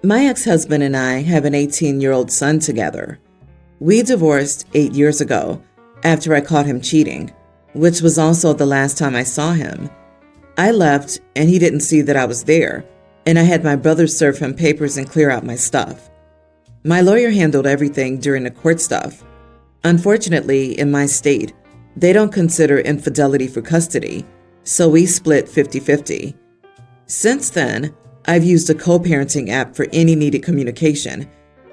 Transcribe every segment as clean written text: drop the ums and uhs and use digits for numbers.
My ex-husband and I have an 18-year-old son together. We divorced 8 years ago after I caught him cheating, which was also the last time I saw him. I left and he didn't see that I was there, and I had my brother serve him papers and clear out my stuff. My lawyer handled everything during the court stuff. Unfortunately, in my state, they don't consider infidelity for custody, so we split 50-50. Since then, I've used a co-parenting app for any needed communication.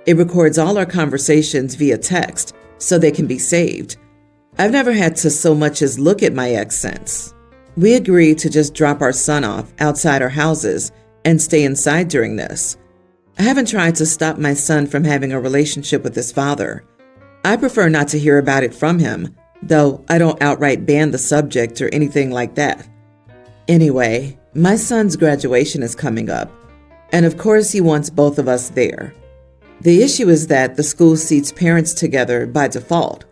It records all our conversations via text so they can be saved. I've never had to so much as look at my ex since. We agreed to just drop our son off outside our houses and stay inside during this. I haven't tried to stop my son from having a relationship with his father. I prefer not to hear about it from him, though I don't outright ban the subject or anything like that. Anyway, my son's graduation is coming up, and of course he wants both of us there. The issue is that the school seats parents together by default.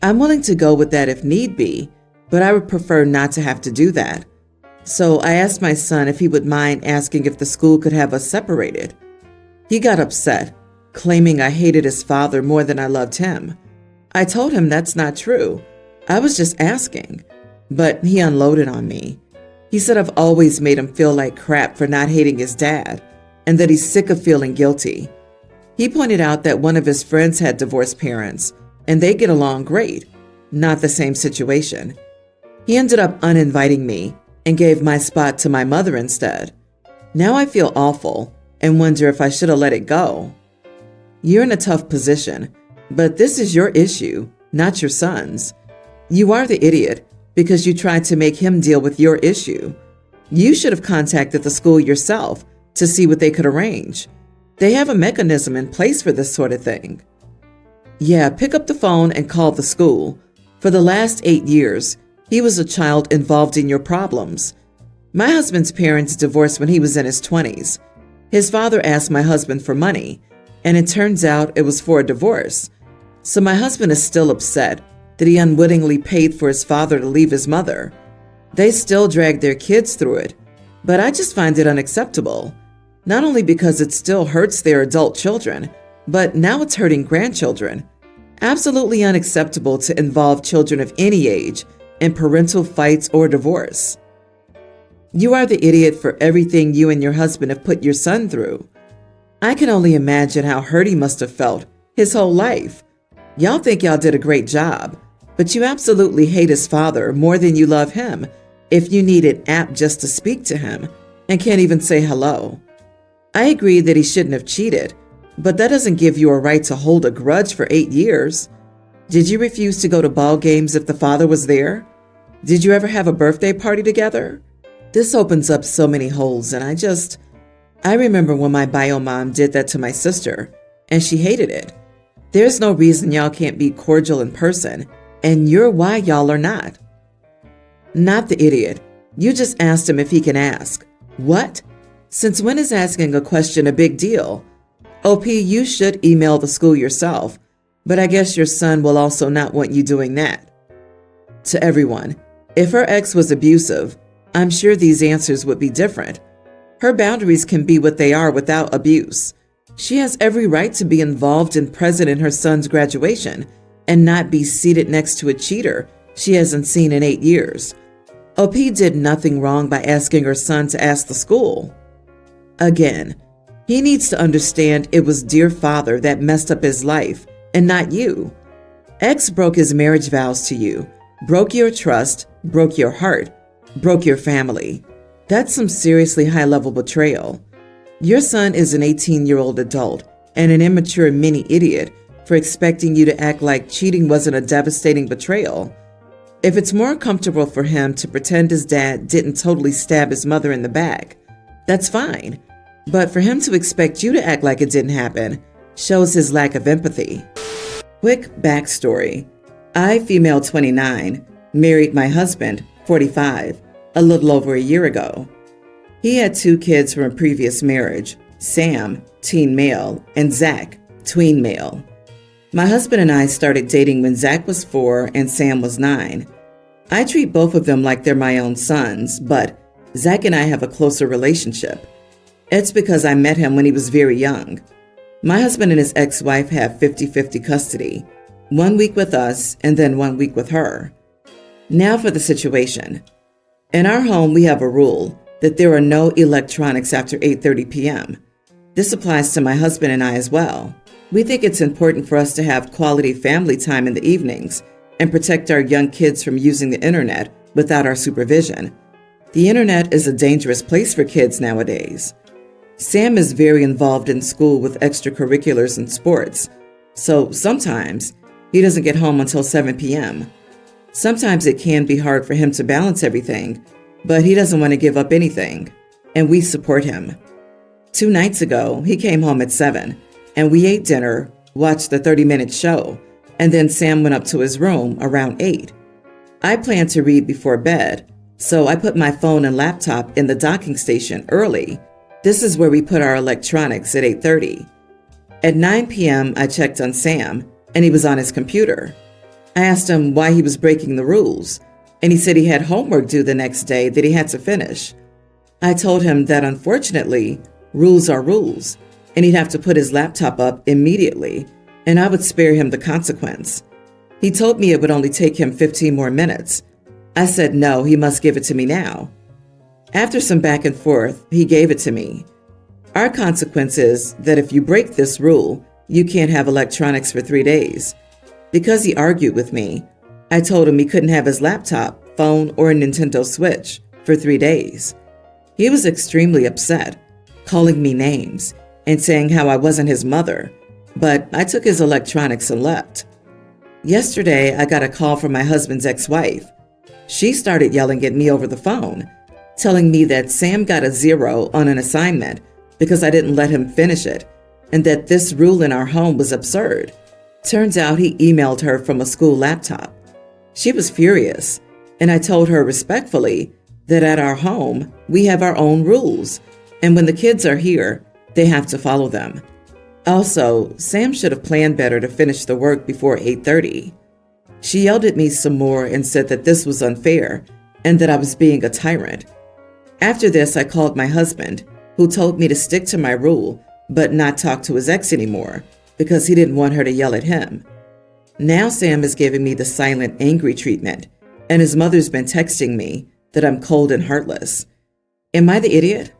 I'm willing to go with that if need be, but I would prefer not to have to do that. So I asked my son if he would mind asking if the school could have us separated. He got upset, claiming I hated his father more than I loved him. I told him that's not true. I was just asking, but he unloaded on me. He said I've always made him feel like crap for not hating his dad, and that he's sick of feeling guilty. He pointed out that one of his friends had divorced parents, and they get along great. Not the same situation. He ended up uninviting me and gave my spot to my mother instead. Now I feel awful and wonder if I should have let it go. You're in a tough position, but this is your issue, not your son's. You are the idiot because you tried to make him deal with your issue. You should have contacted the school yourself to see what they could arrange. They have a mechanism in place for this sort of thing. Yeah, pick up the phone and call the school. For the last 8 years, he was a child involved in your problems. My husband's parents divorced when he was in his 20s. His father asked my husband for money, and it turns out it was for a divorce. So my husband is still upset that he unwittingly paid for his father to leave his mother. They still drag their kids through it, but I just find it unacceptable. Not only because it still hurts their adult children, but now it's hurting grandchildren. Absolutely unacceptable to involve children of any age in parental fights or divorce. You are the idiot for everything you and your husband have put your son through. I can only imagine how hurt he must have felt his whole life. Y'all think y'all did a great job, but you absolutely hate his father more than you love him if you need an app just to speak to him and can't even say hello. I agree that he shouldn't have cheated, but that doesn't give you a right to hold a grudge for 8 years. Did you refuse to go to ball games if the father was there? Did you ever have a birthday party together? This opens up so many holes, and I remember when my bio mom did that to my sister, and she hated it. There's no reason y'all can't be cordial in person, and you're why y'all are not. Not the idiot. You just asked him if he can ask. What? Since when is asking a question a big deal? OP, you should email the school yourself, but I guess your son will also not want you doing that. To everyone, if her ex was abusive, I'm sure these answers would be different. Her boundaries can be what they are without abuse. She has every right to be involved and present in her son's graduation and not be seated next to a cheater she hasn't seen in 8 years. OP did nothing wrong by asking her son to ask the school. Again, he needs to understand it was dear father that messed up his life and not you. Ex broke his marriage vows to you, broke your trust, broke your heart, broke your family. That's some seriously high-level betrayal. Your son is an 18-year-old adult and an immature mini idiot for expecting you to act like cheating wasn't a devastating betrayal. If it's more comfortable for him to pretend his dad didn't totally stab his mother in the back, that's fine. But for him to expect you to act like it didn't happen shows his lack of empathy. Quick backstory. I, female 29, married my husband, 45, a little over a year ago. He had 2 kids from a previous marriage, Sam, teen male, and Zach, tween male. My husband and I started dating when Zach was 4 and Sam was 9. I treat both of them like they're my own sons, but Zach and I have a closer relationship. It's because I met him when he was very young. My husband and his ex-wife have 50-50 custody, 1 week with us and then 1 week with her. Now for the situation. In our home, we have a rule that there are no electronics after 8:30 p.m. This applies to my husband and I as well. We think it's important for us to have quality family time in the evenings and protect our young kids from using the internet without our supervision. The internet is a dangerous place for kids nowadays. Sam is very involved in school with extracurriculars and sports, so sometimes he doesn't get home until 7 p.m. Sometimes it can be hard for him to balance everything, but he doesn't want to give up anything, and we support him. 2 nights ago, he came home at 7, and we ate dinner, watched the 30-minute show, and then Sam went up to his room around 8. I planned to read before bed, so I put my phone and laptop in the docking station early. This is where we put our electronics at 8:30. At 9 p.m., I checked on Sam, and he was on his computer. I asked him why he was breaking the rules, and he said he had homework due the next day that he had to finish. I told him that unfortunately, rules are rules, and he'd have to put his laptop up immediately, and I would spare him the consequence. He told me it would only take him 15 more minutes. I said no, he must give it to me now. After some back and forth, he gave it to me. Our consequence is that if you break this rule, you can't have electronics for 3 days. Because he argued with me, I told him he couldn't have his laptop, phone, or a Nintendo Switch for 3 days. He was extremely upset, calling me names and saying how I wasn't his mother, but I took his electronics and left. Yesterday, I got a call from my husband's ex-wife. She started yelling at me over the phone, telling me that Sam got a 0 on an assignment because I didn't let him finish it, and that this rule in our home was absurd. Turns out he emailed her from a school laptop. She was furious, and I told her respectfully that at our home, we have our own rules, and when the kids are here, they have to follow them. Also, Sam should have planned better to finish the work before 8:30. She yelled at me some more and said that this was unfair and that I was being a tyrant. After this, I called my husband, who told me to stick to my rule but not talk to his ex anymore because he didn't want her to yell at him. Now Sam is giving me the silent, angry treatment, and his mother's been texting me that I'm cold and heartless. Am I the idiot?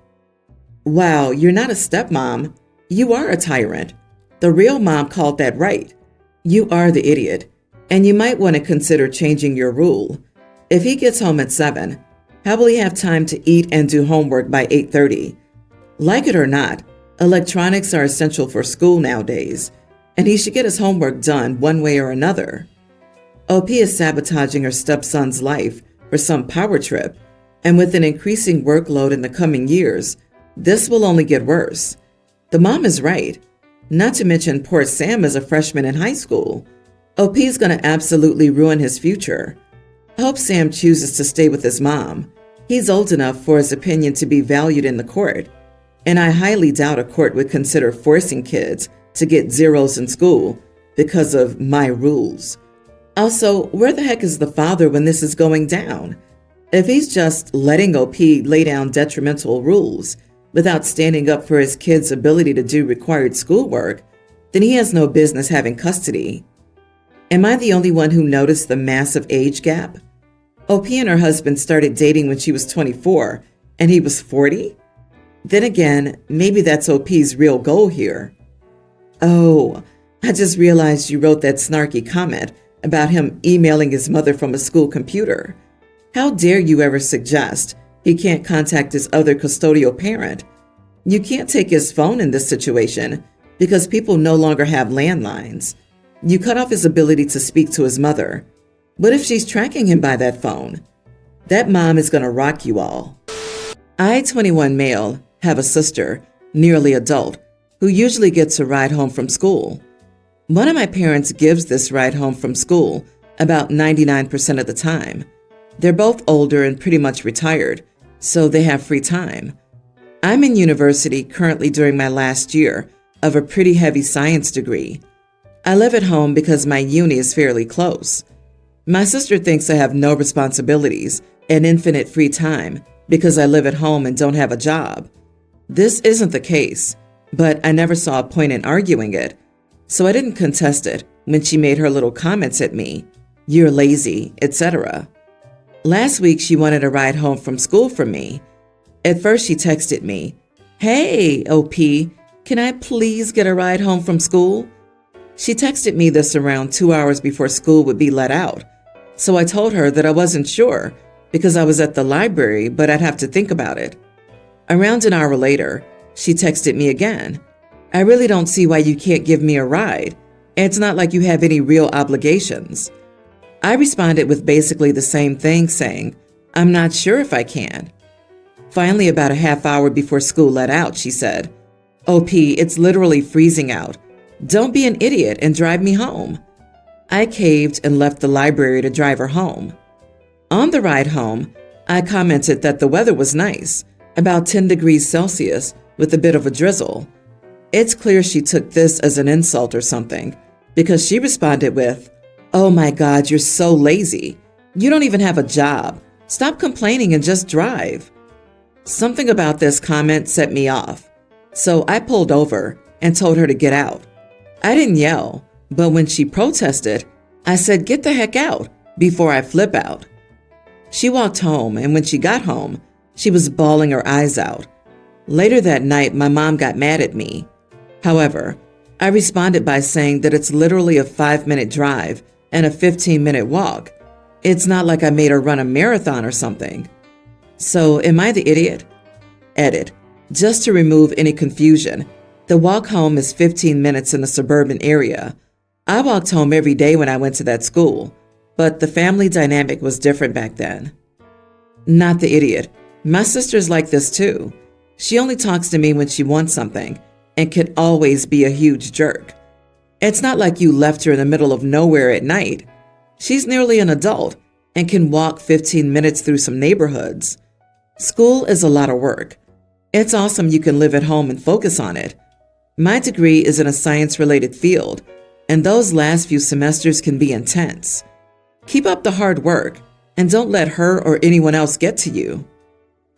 Wow, you're not a stepmom. You are a tyrant. The real mom called that right. You are the idiot, and you might want to consider changing your rule. If he gets home at 7, how will he have time to eat and do homework by 8:30? Like it or not, electronics are essential for school nowadays, and he should get his homework done one way or another. OP is sabotaging her stepson's life for some power trip, and with an increasing workload in the coming years, this will only get worse. The mom is right. Not to mention poor Sam is a freshman in high school. OP is going to absolutely ruin his future. I hope Sam chooses to stay with his mom. He's old enough for his opinion to be valued in the court, and I highly doubt a court would consider forcing kids to get 0s in school because of my rules. Also, where the heck is the father when this is going down? If he's just letting OP lay down detrimental rules without standing up for his kid's ability to do required schoolwork, then he has no business having custody. Am I the only one who noticed the massive age gap? OP and her husband started dating when she was 24 and he was 40? Then again, maybe that's OP's real goal here. Oh, I just realized you wrote that snarky comment about him emailing his mother from a school computer. How dare you ever suggest he can't contact his other custodial parent? You can't take his phone in this situation because people no longer have landlines. You cut off his ability to speak to his mother. What if she's tracking him by that phone? That mom is going to rock you all. I, 21 male, have a sister, nearly adult, who usually gets a ride home from school. One of my parents gives this ride home from school about 99% of the time. They're both older and pretty much retired, so they have free time. I'm in university currently during my last year of a pretty heavy science degree. I live at home because my uni is fairly close. My sister thinks I have no responsibilities and infinite free time because I live at home and don't have a job. This isn't the case, but I never saw a point in arguing it, so I didn't contest it when she made her little comments at me, "You're lazy," etc. Last week, she wanted a ride home from school from me. At first, she texted me, "Hey, OP, can I please get a ride home from school?" She texted me this around 2 hours before school would be let out, so I told her that I wasn't sure because I was at the library, but I'd have to think about it. Around an hour later, she texted me again. "I really don't see why you can't give me a ride. It's not like you have any real obligations." I responded with basically the same thing, saying, "I'm not sure if I can." Finally, about a half hour before school let out, she said, "OP, it's literally freezing out. Don't be an idiot and drive me home." I caved and left the library to drive her home. On the ride home, I commented that the weather was nice, about 10 degrees Celsius with a bit of a drizzle. It's clear she took this as an insult or something, because she responded with, "Oh my God, you're so lazy. You don't even have a job. Stop complaining and just drive." Something about this comment set me off, so I pulled over and told her to get out. I didn't yell, but when she protested, I said, "Get the heck out," before I flip out. She walked home, and when she got home, she was bawling her eyes out. Later that night, my mom got mad at me. However, I responded by saying that it's literally a 5-minute drive and a 15-minute walk. It's not like I made her run a marathon or something. So, am I the idiot? Edit. Just to remove any confusion, the walk home is 15 minutes in a suburban area. I walked home every day when I went to that school, but the family dynamic was different back then. Not the idiot. My sister's like this too. She only talks to me when she wants something and can always be a huge jerk. It's not like you left her in the middle of nowhere at night. She's nearly an adult and can walk 15 minutes through some neighborhoods. School is a lot of work. It's awesome you can live at home and focus on it. My degree is in a science-related field, and those last few semesters can be intense. Keep up the hard work, and don't let her or anyone else get to you.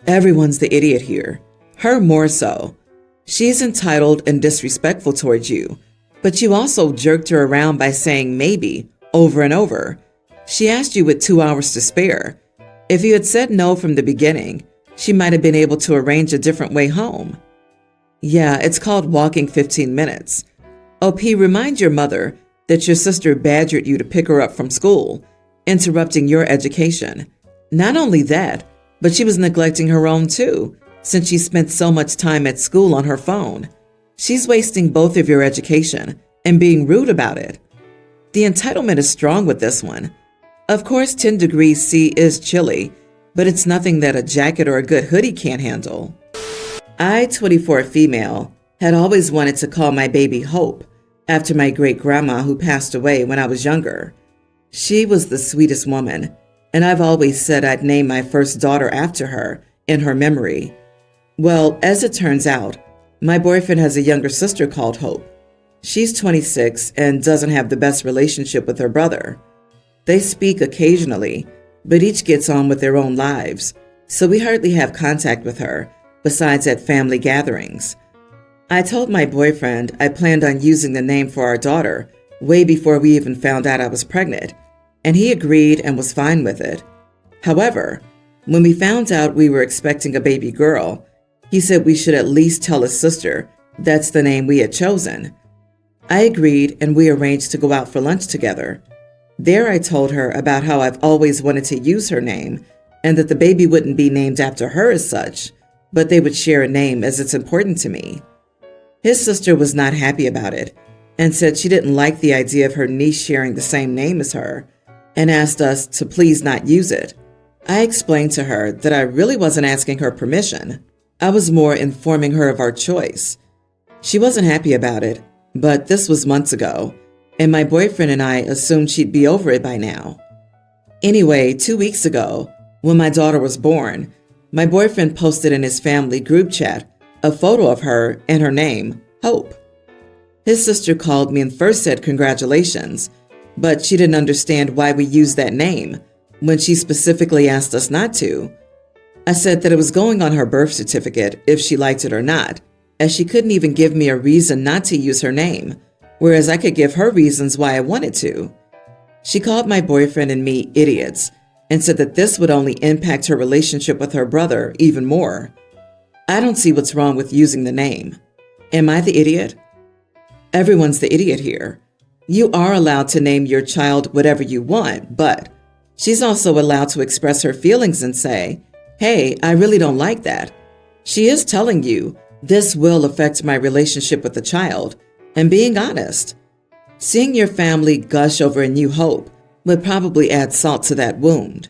Everyone's the idiot here. Her more so. She's entitled and disrespectful towards you, but you also jerked her around by saying maybe over and over. She asked you with 2 hours to spare. If you had said no from the beginning, she might have been able to arrange a different way home. Yeah, it's called walking 15 minutes. OP, remind your mother that your sister badgered you to pick her up from school, interrupting your education. Not only that, but she was neglecting her own too, since she spent so much time at school on her phone. She's wasting both of your education and being rude about it. The entitlement is strong with this one. Of course, 10 degrees C is chilly, but it's nothing that a jacket or a good hoodie can't handle. I, 24 female, had always wanted to call my baby Hope, after my great-grandma who passed away when I was younger. She was the sweetest woman, and I've always said I'd name my first daughter after her, in her memory. Well, as it turns out, my boyfriend has a younger sister called Hope. She's 26 and doesn't have the best relationship with her brother. They speak occasionally, but each gets on with their own lives, so we hardly have contact with her, besides at family gatherings. I told my boyfriend I planned on using the name for our daughter way before we even found out I was pregnant, and he agreed and was fine with it. However, when we found out we were expecting a baby girl, he said we should at least tell his sister that's the name we had chosen. I agreed, and we arranged to go out for lunch together. There I told her about how I've always wanted to use her name and that the baby wouldn't be named after her as such, but they would share a name as it's important to me. His sister was not happy about it and said she didn't like the idea of her niece sharing the same name as her and asked us to please not use it. I explained to her that I really wasn't asking her permission. I was more informing her of our choice. She wasn't happy about it, but this was months ago, and my boyfriend and I assumed she'd be over it by now. Anyway, 2 weeks ago, when my daughter was born, my boyfriend posted in his family group chat a photo of her and her name, Hope. His sister called me and first said congratulations, but she didn't understand why we used that name when she specifically asked us not to. I said that it was going on her birth certificate if she liked it or not, as she couldn't even give me a reason not to use her name, whereas I could give her reasons why I wanted to. She called my boyfriend and me idiots and said that this would only impact her relationship with her brother even more. I don't see what's wrong with using the name. Am I the idiot? Everyone's the idiot here. You are allowed to name your child whatever you want, but she's also allowed to express her feelings and say, hey, I really don't like that. She is telling you, this will affect my relationship with the child, and being honest. Seeing your family gush over a new hope would probably add salt to that wound.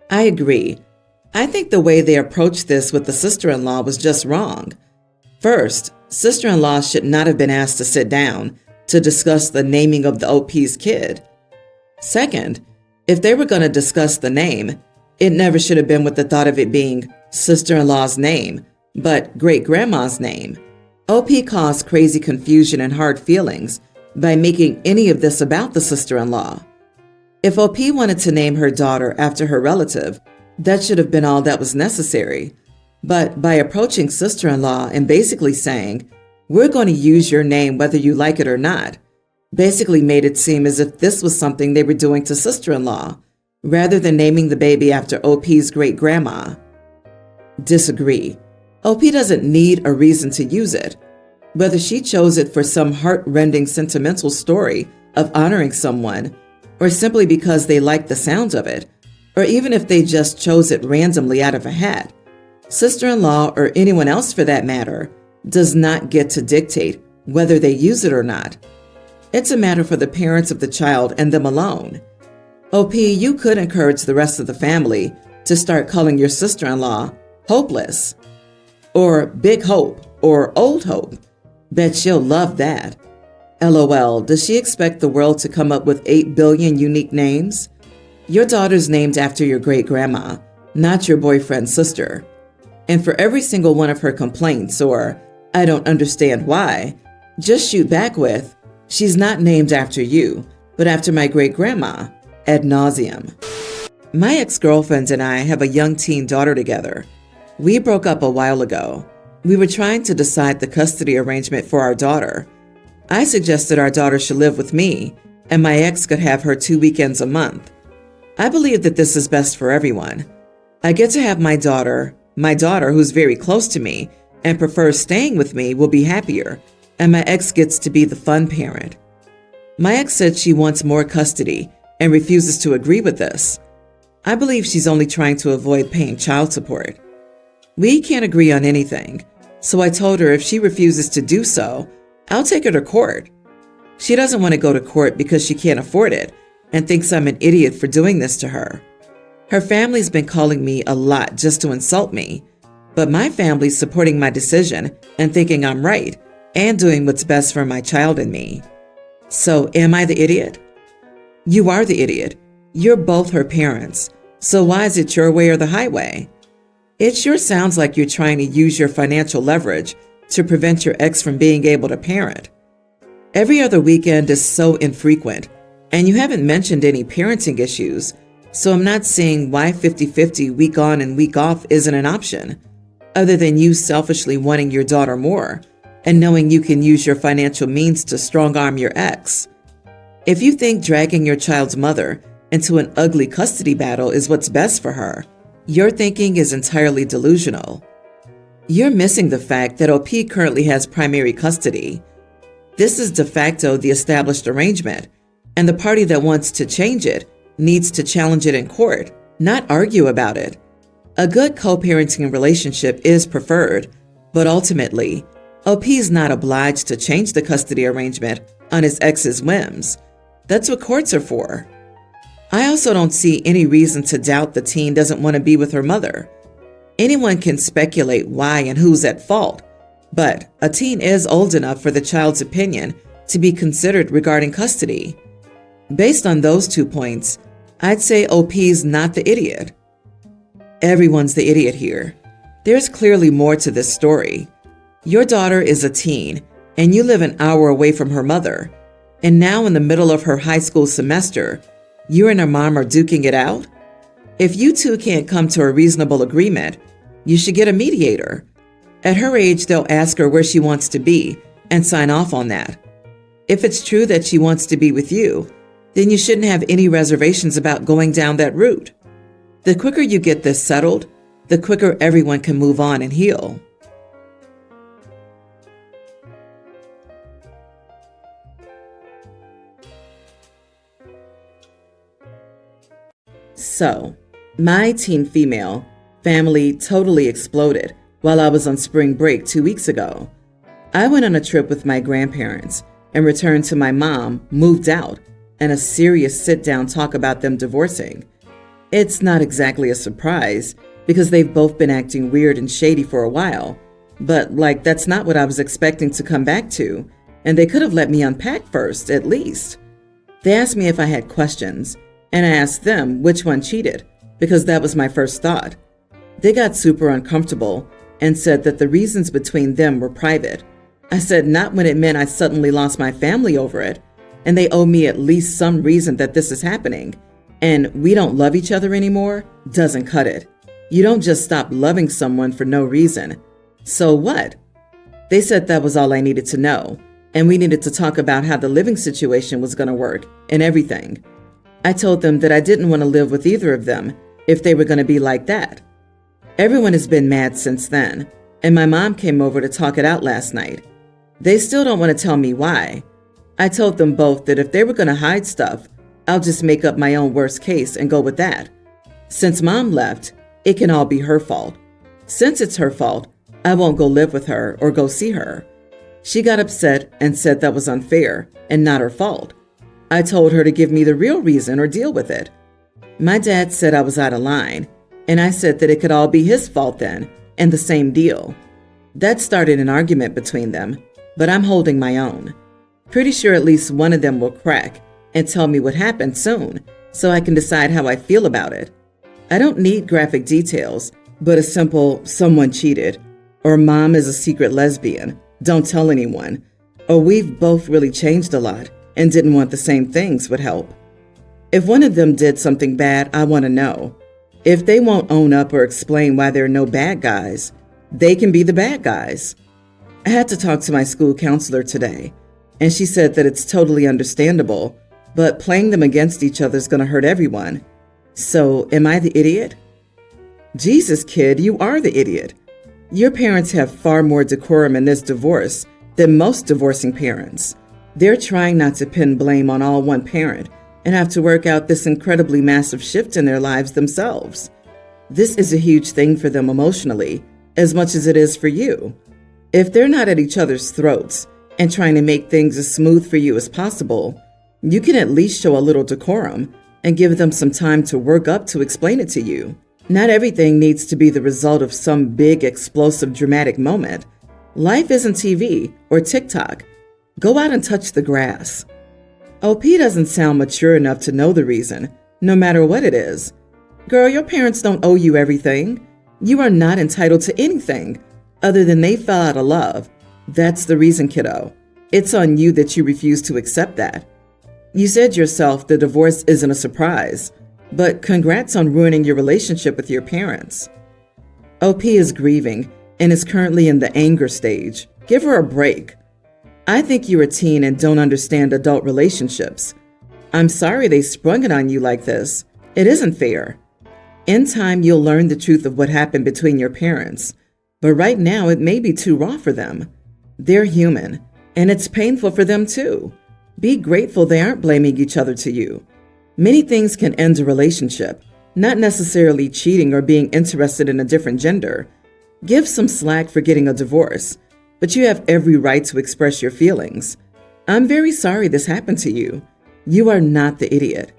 I agree. I think the way they approached this with the sister-in-law was just wrong. First, sister-in-law should not have been asked to sit down to discuss the naming of the OP's kid. Second, if they were going to discuss the name, it never should have been with the thought of it being sister-in-law's name, but great-grandma's name. OP caused crazy confusion and hard feelings by making any of this about the sister-in-law. If OP wanted to name her daughter after her relative, that should have been all that was necessary. But by approaching sister-in-law and basically saying, we're going to use your name whether you like it or not, basically made it seem as if this was something they were doing to sister-in-law, rather than naming the baby after OP's great-grandma. Disagree. OP doesn't need a reason to use it. Whether she chose it for some heart-rending sentimental story of honoring someone, or simply because they liked the sound of it, or even if they just chose it randomly out of a hat, sister-in-law, or anyone else for that matter, does not get to dictate whether they use it or not. It's a matter for the parents of the child and them alone. OP, you could encourage the rest of the family to start calling your sister-in-law Hopeless, or Big Hope, or Old Hope. Bet she'll love that. LOL, does she expect the world to come up with 8 billion unique names? Your daughter's named after your great-grandma, not your boyfriend's sister. And for every single one of her complaints, or I don't understand why, just shoot back with, she's not named after you, but after my great-grandma, ad nauseum. My ex-girlfriend and I have a young teen daughter together. We broke up a while ago. We were trying to decide the custody arrangement for our daughter. I suggested our daughter should live with me, and my ex could have her 2 weekends a month. I believe that this is best for everyone. I get to have my daughter who's very close to me and prefers staying with me, will be happier, and my ex gets to be the fun parent. My ex said she wants more custody and refuses to agree with this. I believe she's only trying to avoid paying child support. We can't agree on anything, so I told her if she refuses to do so, I'll take her to court. She doesn't want to go to court because she can't afford it and thinks I'm an idiot for doing this to her. Her family's been calling me a lot just to insult me, but my family's supporting my decision and thinking I'm right and doing what's best for my child and me. So am I the idiot? You are the idiot. You're both her parents, so why is it your way or the highway? It sure sounds like you're trying to use your financial leverage to prevent your ex from being able to parent. Every other weekend is so infrequent, and you haven't mentioned any parenting issues, so I'm not seeing why 50-50 week on and week off isn't an option, other than you selfishly wanting your daughter more and knowing you can use your financial means to strong-arm your ex. If you think dragging your child's mother into an ugly custody battle is what's best for her, your thinking is entirely delusional. You're missing the fact that OP currently has primary custody. This is de facto the established arrangement, and the party that wants to change it needs to challenge it in court, not argue about it. A good co-parenting relationship is preferred, but ultimately, OP is not obliged to change the custody arrangement on his ex's whims. That's what courts are for. I also don't see any reason to doubt the teen doesn't want to be with her mother. Anyone can speculate why and who's at fault, but a teen is old enough for the child's opinion to be considered regarding custody. Based on those 2 points, I'd say OP's not the idiot. Everyone's the idiot here. There's clearly more to this story. Your daughter is a teen, and you live an hour away from her mother, and now in the middle of her high school semester, you and her mom are duking it out? If you two can't come to a reasonable agreement, you should get a mediator. At her age, they'll ask her where she wants to be and sign off on that. If it's true that she wants to be with you, then you shouldn't have any reservations about going down that route. The quicker you get this settled, the quicker everyone can move on and heal. So, my teen female family totally exploded while I was on spring break 2 weeks ago. I went on a trip with my grandparents and returned to my mom, moved out, and a serious sit-down talk about them divorcing. It's not exactly a surprise because they've both been acting weird and shady for a while, but that's not what I was expecting to come back to, and they could have let me unpack first, at least. They asked me if I had questions, and I asked them which one cheated, because that was my first thought. They got super uncomfortable and said that the reasons between them were private. I said not when it meant I suddenly lost my family over it, and they owe me at least some reason that this is happening, and we don't love each other anymore doesn't cut it. You don't just stop loving someone for no reason. So what? They said that was all I needed to know, and we needed to talk about how the living situation was going to work and everything. I told them that I didn't want to live with either of them if they were going to be like that. Everyone has been mad since then, and my mom came over to talk it out last night. They still don't want to tell me why. I told them both that if they were going to hide stuff, I'll just make up my own worst case and go with that. Since Mom left, it can all be her fault. Since it's her fault, I won't go live with her or go see her. She got upset and said that was unfair and not her fault. I told her to give me the real reason or deal with it. My dad said I was out of line, and I said that it could all be his fault then, and the same deal. That started an argument between them, but I'm holding my own. Pretty sure at least one of them will crack and tell me what happened soon, so I can decide how I feel about it. I don't need graphic details, but a simple someone cheated, or mom is a secret lesbian, don't tell anyone, or we've both really changed a lot and didn't want the same things would help. If one of them did something bad, I want to know. If they won't own up or explain why there are no bad guys, they can be the bad guys. I had to talk to my school counselor today, and she said that it's totally understandable, but playing them against each other is going to hurt everyone. So, am I the idiot? Jesus, kid, you are the idiot. Your parents have far more decorum in this divorce than most divorcing parents. They're trying not to pin blame on all one parent and have to work out this incredibly massive shift in their lives themselves. This is a huge thing for them emotionally, as much as it is for you. If they're not at each other's throats and trying to make things as smooth for you as possible, you can at least show a little decorum and give them some time to work up to explain it to you. Not everything needs to be the result of some big, explosive, dramatic moment. Life isn't TV or TikTok. Go out and touch the grass. OP doesn't sound mature enough to know the reason, no matter what it is. Girl, your parents don't owe you everything. You are not entitled to anything other than they fell out of love. That's the reason, kiddo. It's on you that you refuse to accept that. You said yourself the divorce isn't a surprise, but congrats on ruining your relationship with your parents. OP is grieving and is currently in the anger stage. Give her a break. I think you're a teen and don't understand adult relationships. I'm sorry they sprung it on you like this. It isn't fair. In time, you'll learn the truth of what happened between your parents, but right now it may be too raw for them. They're human, and it's painful for them too. Be grateful they aren't blaming each other to you. Many things can end a relationship, not necessarily cheating or being interested in a different gender. Give some slack for getting a divorce, but you have every right to express your feelings. I'm very sorry this happened to you. You are not the idiot.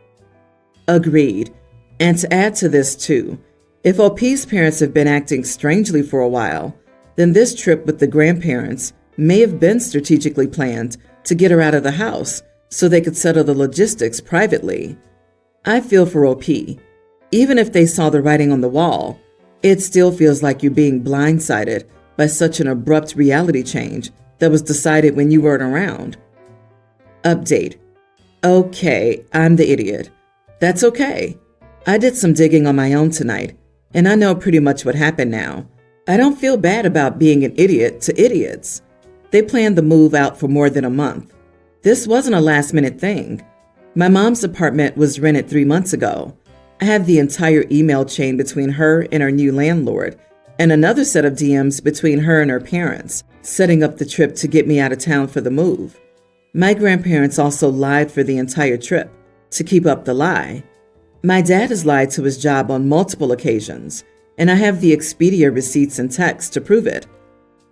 Agreed. And to add to this too, if OP's parents have been acting strangely for a while, then this trip with the grandparents may have been strategically planned to get her out of the house so they could settle the logistics privately. I feel for OP. Even if they saw the writing on the wall, it still feels like you're being blindsided by such an abrupt reality change that was decided when you weren't around. Update. Okay, I'm the idiot. That's okay. I did some digging on my own tonight, and I know pretty much what happened now. I don't feel bad about being an idiot to idiots. They planned the move out for more than a month. This wasn't a last-minute thing. My mom's apartment was rented 3 months ago. I have the entire email chain between her and her new landlord, and another set of DMs between her and her parents, setting up the trip to get me out of town for the move. My grandparents also lied for the entire trip to keep up the lie. My dad has lied to his job on multiple occasions, and I have the Expedia receipts and texts to prove it.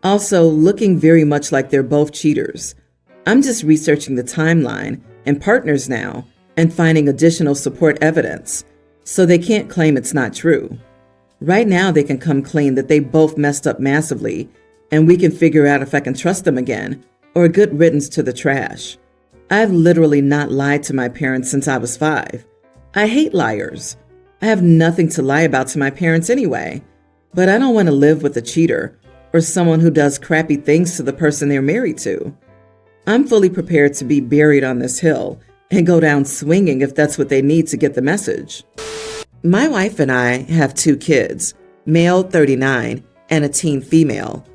Also, looking very much like they're both cheaters. I'm just researching the timeline and partners now and finding additional support evidence, so they can't claim it's not true. Right now, they can come clean that they both messed up massively, and we can figure out if I can trust them again or a good riddance to the trash. I've literally not lied to my parents since I was 5. I hate liars. I have nothing to lie about to my parents anyway, but I don't want to live with a cheater or someone who does crappy things to the person they're married to. I'm fully prepared to be buried on this hill and go down swinging if that's what they need to get the message. My wife and I have 2 kids, male 39 and a teen female.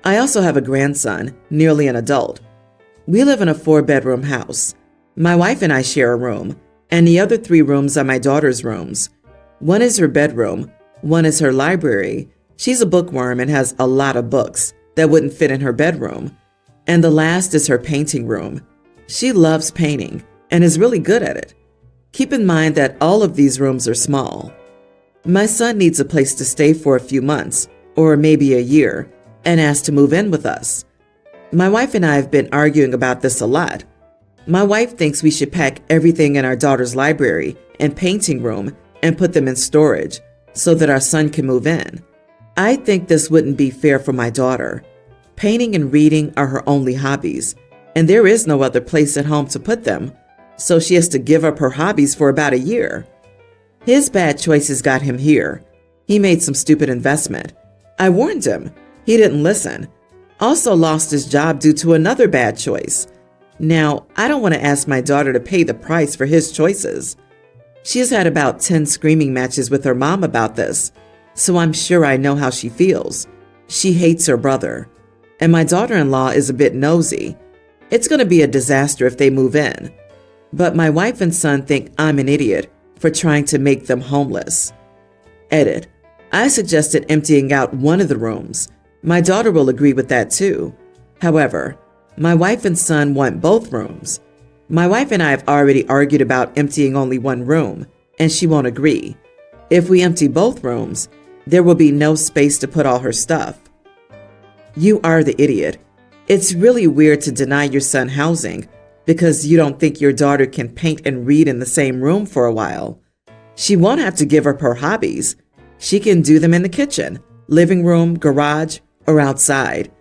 I also have a grandson, nearly an adult. We live in a 4-bedroom house. My wife and I share a room, and the other 3 rooms are my daughter's rooms. One is her bedroom, one is her library. She's a bookworm and has a lot of books that wouldn't fit in her bedroom. And the last is her painting room. She loves painting and is really good at it. Keep in mind that all of these rooms are small. My son needs a place to stay for a few months, or maybe a year, and asked to move in with us. My wife and I have been arguing about this a lot. My wife thinks we should pack everything in our daughter's library and painting room and put them in storage so that our son can move in. I think this wouldn't be fair for my daughter. Painting and reading are her only hobbies, and there is no other place at home to put them, so she has to give up her hobbies for about a year. His bad choices got him here. He made some stupid investment. I warned him. He didn't listen. Also lost his job due to another bad choice. Now, I don't want to ask my daughter to pay the price for his choices. She has had about 10 screaming matches with her mom about this, so I'm sure I know how she feels. She hates her brother. And my daughter-in-law is a bit nosy. It's going to be a disaster if they move in. But my wife and son think I'm an idiot for trying to make them homeless. Edit. I suggested emptying out one of the rooms. My daughter will agree with that too. However, my wife and son want both rooms. My wife and I have already argued about emptying only one room, and she won't agree. If we empty both rooms, there will be no space to put all her stuff. You are the idiot. It's really weird to deny your son housing because you don't think your daughter can paint and read in the same room for a while. She won't have to give up her hobbies. She can do them in the kitchen, living room, garage, or outside.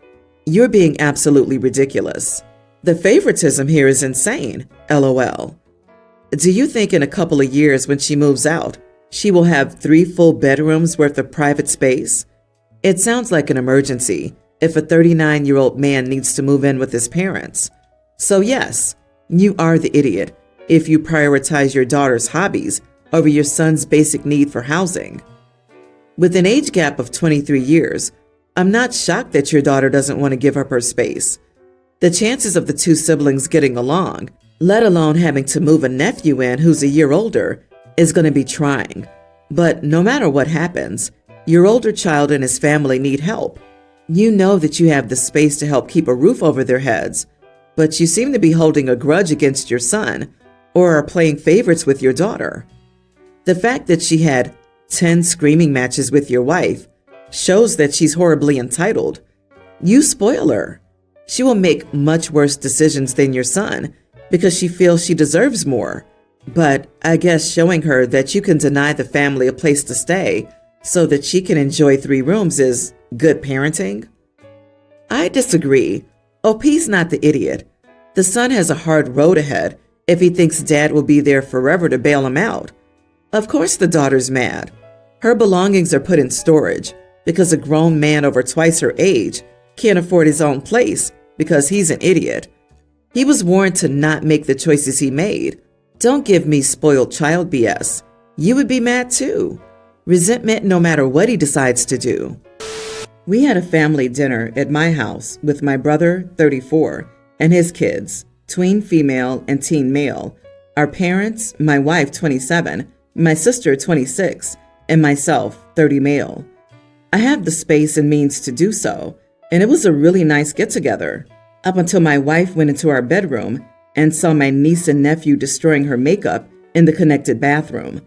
You're being absolutely ridiculous. The favoritism here is insane, LOL. Do you think in a couple of years when she moves out, she will have 3 full bedrooms worth of private space? It sounds like an emergency if a 39-year-old man needs to move in with his parents. So yes, you are the idiot if you prioritize your daughter's hobbies over your son's basic need for housing. With an age gap of 23 years, I'm not shocked that your daughter doesn't want to give up her space. The chances of the 2 siblings getting along, let alone having to move a nephew in who's a year older, is going to be trying. But no matter what happens, your older child and his family need help. You know that you have the space to help keep a roof over their heads, but you seem to be holding a grudge against your son or are playing favorites with your daughter. The fact that she had 10 screaming matches with your wife shows that she's horribly entitled. You spoil her. She will make much worse decisions than your son because she feels she deserves more. But I guess showing her that you can deny the family a place to stay so that she can enjoy 3 rooms is good parenting? I disagree. OP's not the idiot. The son has a hard road ahead if he thinks dad will be there forever to bail him out. Of course the daughter's mad. Her belongings are put in storage because a grown man over twice her age can't afford his own place because he's an idiot. He was warned to not make the choices he made. Don't give me spoiled child BS. you would be mad too. Resentment no matter what he decides to do. We had a family dinner at my house with my brother, 34, and his kids, tween female and teen male, our parents, my wife, 27, my sister, 26, and myself, 30 male. I have the space and means to do so, and it was a really nice get-together, up until my wife went into our bedroom and saw my niece and nephew destroying her makeup in the connected bathroom.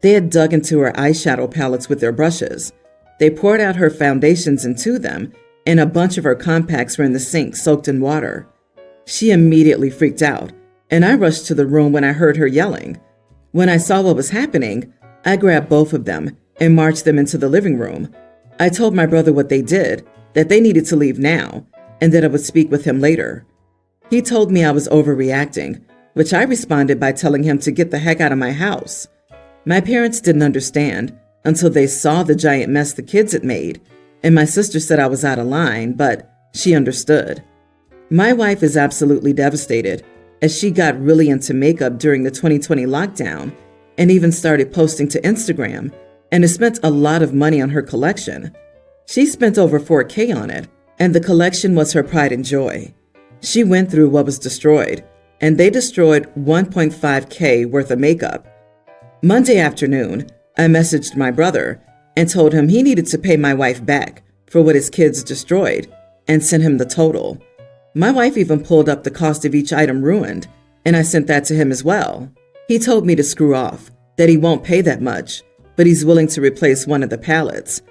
They had dug into her eyeshadow palettes with their brushes. They poured out her foundations into them, and a bunch of her compacts were in the sink soaked in water. She immediately freaked out, and I rushed to the room when I heard her yelling. When I saw what was happening, I grabbed both of them and marched them into the living room. I told my brother what they did, that they needed to leave now, and that I would speak with him later. He told me I was overreacting, which I responded by telling him to get the heck out of my house. My parents didn't understand until they saw the giant mess the kids had made, and my sister said I was out of line, but she understood. My wife is absolutely devastated, as she got really into makeup during the 2020 lockdown and even started posting to Instagram, and has spent a lot of money on her collection. She spent over $4,000 on it, and the collection was her pride and joy. She went through what was destroyed, and they destroyed $1.5K worth of makeup. Monday afternoon, I messaged my brother and told him he needed to pay my wife back for what his kids destroyed and sent him the total. My wife even pulled up the cost of each item ruined, and I sent that to him as well. He told me to screw off, that he won't pay that much, but he's willing to replace one of the palettes.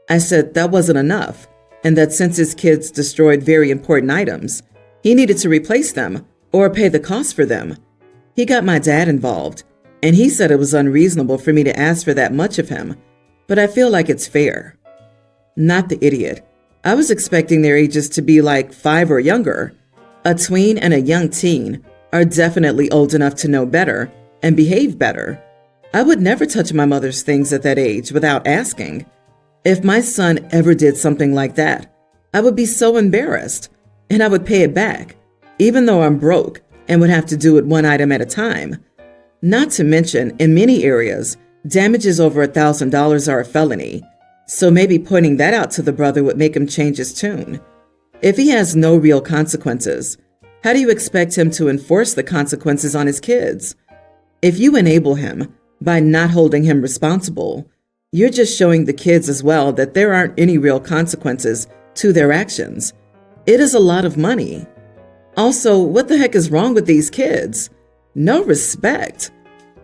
I said that wasn't enough, and that since his kids destroyed very important items, he needed to replace them or pay the cost for them. He got my dad involved, and he said it was unreasonable for me to ask for that much of him, but I feel like it's fair. Not the idiot. I was expecting their ages to be like 5 or younger. A tween and a young teen are definitely old enough to know better and behave better. I would never touch my mother's things at that age without asking. If my son ever did something like that, I would be so embarrassed, and I would pay it back, even though I'm broke and would have to do it one item at a time. Not to mention, in many areas, damages over $1,000 are a felony, so maybe pointing that out to the brother would make him change his tune. If he has no real consequences, how do you expect him to enforce the consequences on his kids? If you enable him by not holding him responsible, you're just showing the kids as well that there aren't any real consequences to their actions. It is a lot of money. Also, what the heck is wrong with these kids? No respect.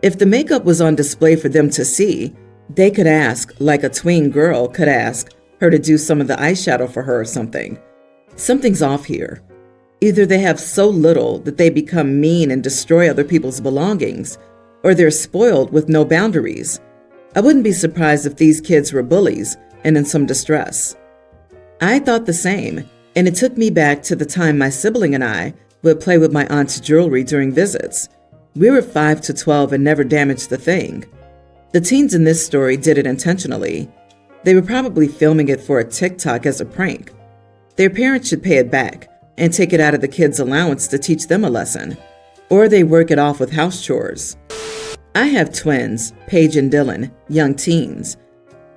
If the makeup was on display for them to see, they could ask, like a tween girl could ask her to do some of the eyeshadow for her or something. Something's off here. Either they have so little that they become mean and destroy other people's belongings, or they're spoiled with no boundaries. I wouldn't be surprised if these kids were bullies and in some distress. I thought the same, and it took me back to the time my sibling and I would play with my aunt's jewelry during visits. We were 5 to 12 and never damaged the thing. The teens in this story did it intentionally. They were probably filming it for a TikTok as a prank. Their parents should pay it back and take it out of the kids' allowance to teach them a lesson, or they work it off with house chores. I have twins, Paige and Dylan, young teens.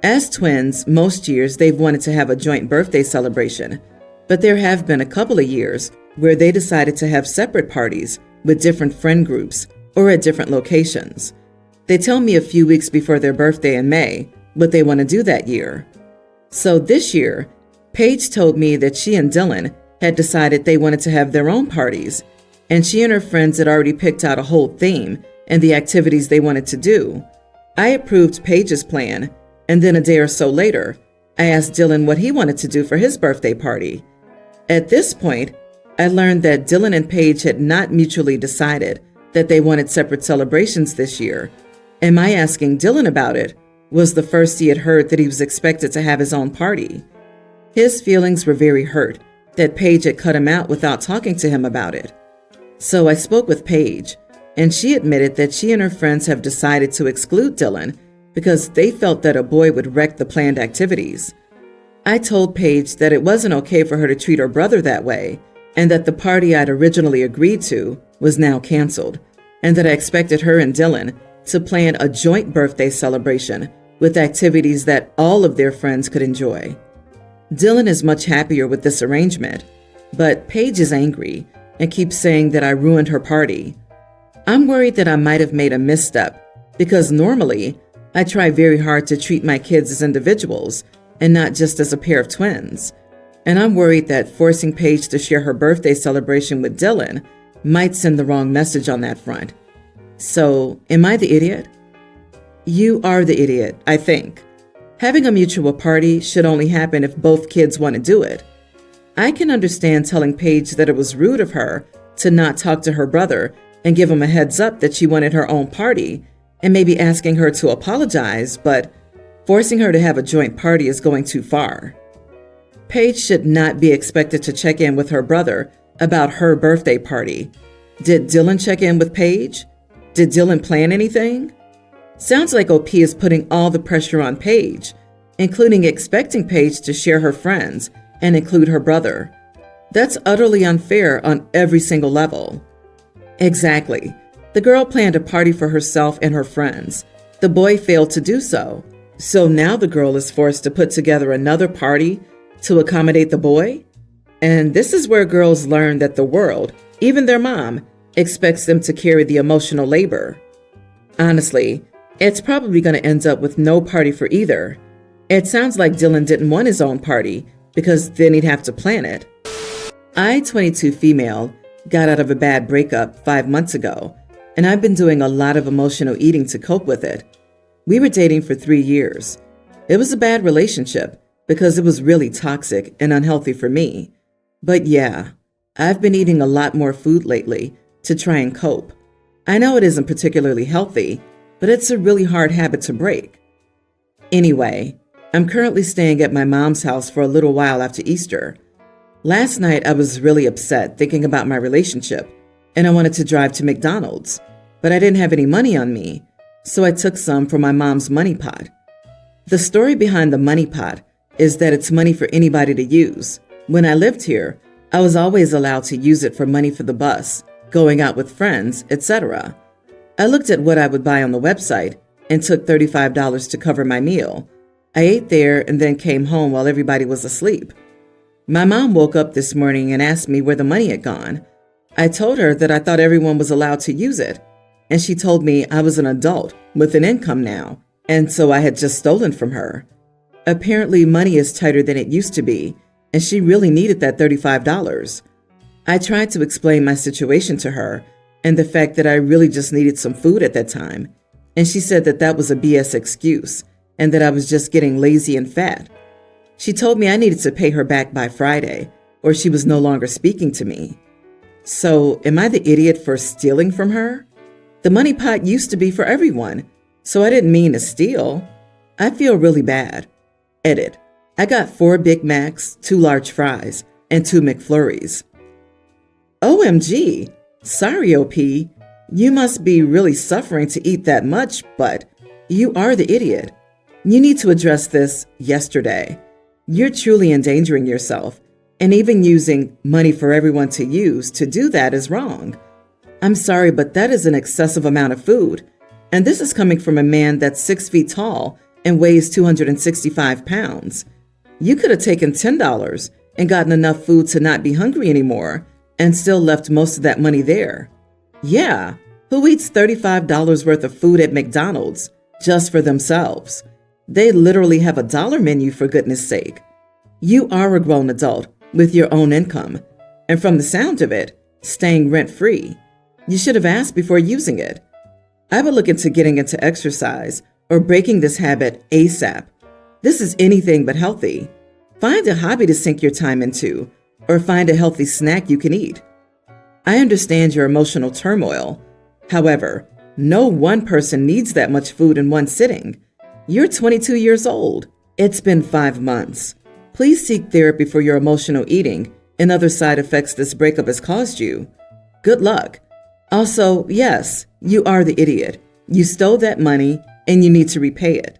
As twins, most years they've wanted to have a joint birthday celebration, but there have been a couple of years where they decided to have separate parties with different friend groups or at different locations. They tell me a few weeks before their birthday in May what they want to do that year. So this year, Paige told me that she and Dylan had decided they wanted to have their own parties, and she and her friends had already picked out a whole theme and the activities they wanted to do. I approved Paige's plan, and then a day or so later, I asked Dylan what he wanted to do for his birthday party. At this point, I learned that Dylan and Paige had not mutually decided that they wanted separate celebrations this year, and my asking Dylan about it was the first he had heard that he was expected to have his own party. His feelings were very hurt that Paige had cut him out without talking to him about it. So I spoke with Paige, and she admitted that she and her friends have decided to exclude Dylan because they felt that a boy would wreck the planned activities. I told Paige that it wasn't okay for her to treat her brother that way, and that the party I'd originally agreed to was now canceled, and that I expected her and Dylan to plan a joint birthday celebration with activities that all of their friends could enjoy. Dylan is much happier with this arrangement, but Paige is angry and keeps saying that I ruined her party. I'm worried that I might have made a misstep because normally I try very hard to treat my kids as individuals and not just as a pair of twins. And I'm worried that forcing Paige to share her birthday celebration with Dylan might send the wrong message on that front. So, am I the idiot? You are the idiot, I think. Having a mutual party should only happen if both kids want to do it. I can understand telling Paige that it was rude of her to not talk to her brother and give him a heads up that she wanted her own party and maybe asking her to apologize, but forcing her to have a joint party is going too far. Paige should not be expected to check in with her brother about her birthday party. Did Dylan check in with Paige? Did Dylan plan anything? Sounds like OP is putting all the pressure on Paige, including expecting Paige to share her friends and include her brother. That's utterly unfair on every single level. Exactly. The girl planned a party for herself and her friends. The boy failed to do so. So now the girl is forced to put together another party to accommodate the boy? And this is where girls learn that the world, even their mom, expects them to carry the emotional labor. Honestly, it's probably going to end up with no party for either. It sounds like Dylan didn't want his own party because then he'd have to plan it. I, 22 female, got out of a bad breakup 5 months ago, and I've been doing a lot of emotional eating to cope with it. We were dating for 3 years. It was a bad relationship because it was really toxic and unhealthy for me. But yeah, I've been eating a lot more food lately to try and cope. I know it isn't particularly healthy, but it's a really hard habit to break. Anyway, I'm currently staying at my mom's house for a little while after Easter. Last night, I was really upset thinking about my relationship, and I wanted to drive to McDonald's, but I didn't have any money on me, so I took some from my mom's money pot. The story behind the money pot is that it's money for anybody to use. When I lived here, I was always allowed to use it for money for the bus, going out with friends, etc. I looked at what I would buy on the website and took $35 to cover my meal. I ate there and then came home while everybody was asleep. My mom woke up this morning and asked me where the money had gone. I told her that I thought everyone was allowed to use it, and she told me I was an adult with an income now, and so I had just stolen from her. Apparently, money is tighter than it used to be, and she really needed that $35. I tried to explain my situation to her and the fact that I really just needed some food at that time, and she said that that was a BS excuse and that I was just getting lazy and fat. She told me I needed to pay her back by Friday, or she was no longer speaking to me. So, am I the idiot for stealing from her? The money pot used to be for everyone, so I didn't mean to steal. I feel really bad. Edit. I got 4 Big Macs, 2 large fries, and 2 McFlurries. OMG! Sorry, OP. You must be really suffering to eat that much, but you are the idiot. You need to address this yesterday. You're truly endangering yourself, and even using money for everyone to use to do that is wrong. I'm sorry, but that is an excessive amount of food, and this is coming from a man that's 6 feet tall and weighs 265 pounds. You could have taken $10 and gotten enough food to not be hungry anymore and still left most of that money there. Yeah, who eats $35 worth of food at McDonald's just for themselves? They literally have a dollar menu, for goodness sake. You are a grown adult with your own income, and from the sound of it, staying rent-free. You should have asked before using it. I would look into getting into exercise or breaking this habit ASAP. This is anything but healthy. Find a hobby to sink your time into, or find a healthy snack you can eat. I understand your emotional turmoil. However, no one person needs that much food in one sitting. You're 22 years old. It's been 5 months. Please seek therapy for your emotional eating and other side effects this breakup has caused you. Good luck. Also, yes, you are the idiot. You stole that money and you need to repay it.